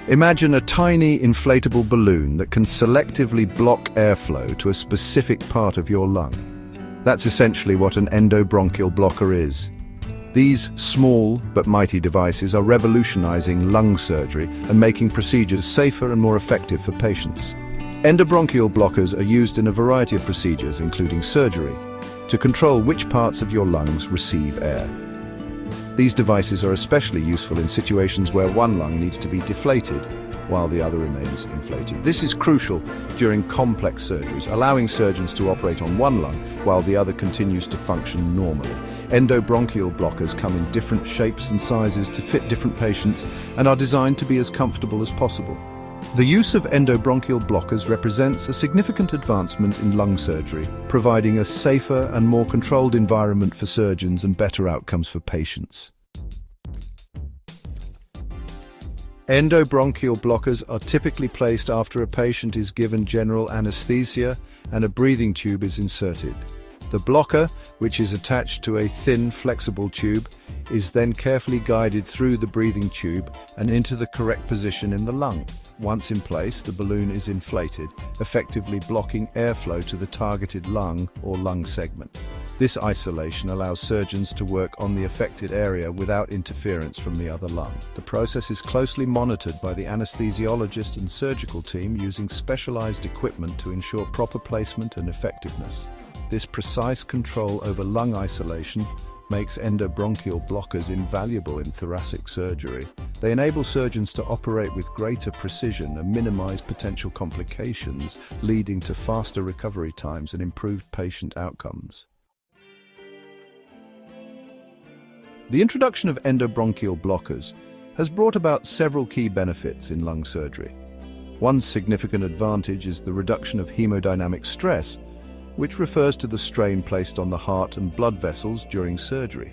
Imagine a tiny inflatable balloon that can selectively block airflow to a specific part of your lung. That's essentially what an endobronchial blocker is. These small but mighty devices are revolutionizing lung surgery and making procedures safer and more effective for patients. Endobronchial blockers are used in a variety of procedures, including surgery, to control which parts of your lungs receive air. These devices are especially useful in situations where one lung needs to be deflated while the other remains inflated. This is crucial during complex surgeries, allowing surgeons to operate on one lung while the other continues to function normally. Endobronchial blockers come in different shapes and sizes to fit different patients and are designed to be as comfortable as possible. The use of endobronchial blockers represents a significant advancement in lung surgery, providing a safer and more controlled environment for surgeons and better outcomes for patients. Endobronchial blockers are typically placed after a patient is given general anesthesia and a breathing tube is inserted. The blocker, which is attached to a thin, flexible tube, is then carefully guided through the breathing tube and into the correct position in the lung. Once in place, the balloon is inflated, effectively blocking airflow to the targeted lung or lung segment. This isolation allows surgeons to work on the affected area without interference from the other lung. The process is closely monitored by the anesthesiologist and surgical team using specialized equipment to ensure proper placement and effectiveness. This precise control over lung isolation makes endobronchial blockers invaluable in thoracic surgery. They enable surgeons to operate with greater precision and minimize potential complications, leading to faster recovery times and improved patient outcomes. The introduction of endobronchial blockers has brought about several key benefits in lung surgery. One significant advantage is the reduction of hemodynamic stress, which refers to the strain placed on the heart and blood vessels during surgery.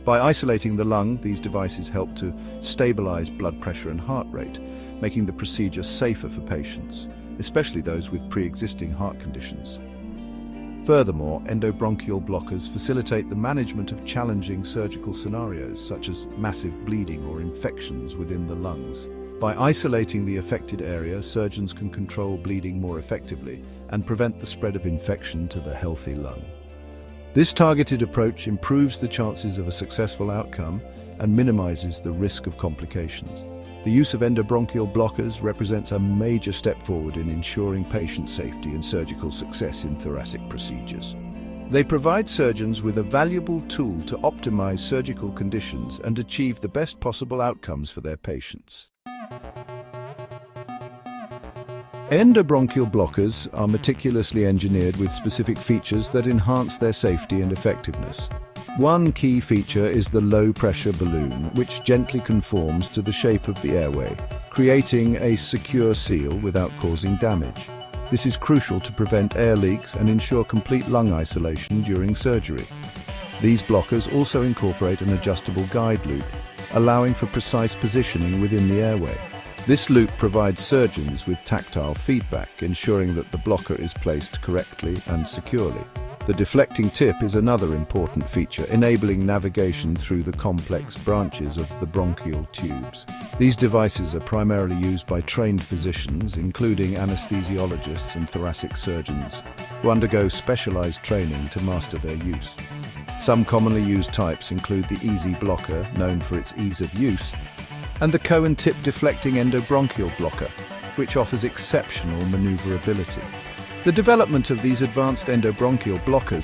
By isolating the lung, these devices help to stabilize blood pressure and heart rate, making the procedure safer for patients, especially those with pre-existing heart conditions. Furthermore, endobronchial blockers facilitate the management of challenging surgical scenarios, such as massive bleeding or infections within the lungs. By isolating the affected area, surgeons can control bleeding more effectively and prevent the spread of infection to the healthy lung. This targeted approach improves the chances of a successful outcome and minimizes the risk of complications. The use of endobronchial blockers represents a major step forward in ensuring patient safety and surgical success in thoracic procedures. They provide surgeons with a valuable tool to optimize surgical conditions and achieve the best possible outcomes for their patients. Endobronchial blockers are meticulously engineered with specific features that enhance their safety and effectiveness. One key feature is the low-pressure balloon, which gently conforms to the shape of the airway, creating a secure seal without causing damage. This is crucial to prevent air leaks and ensure complete lung isolation during surgery. These blockers also incorporate an adjustable guide loop, allowing for precise positioning within the airway. This loop provides surgeons with tactile feedback, ensuring that the blocker is placed correctly and securely. The deflecting tip is another important feature, enabling navigation through the complex branches of the bronchial tubes. These devices are primarily used by trained physicians, including anesthesiologists and thoracic surgeons, who undergo specialized training to master their use. Some commonly used types include the Easy Blocker, known for its ease of use, and the cone tip deflecting endobronchial blocker, which offers exceptional maneuverability. The development of these advanced endobronchial blockers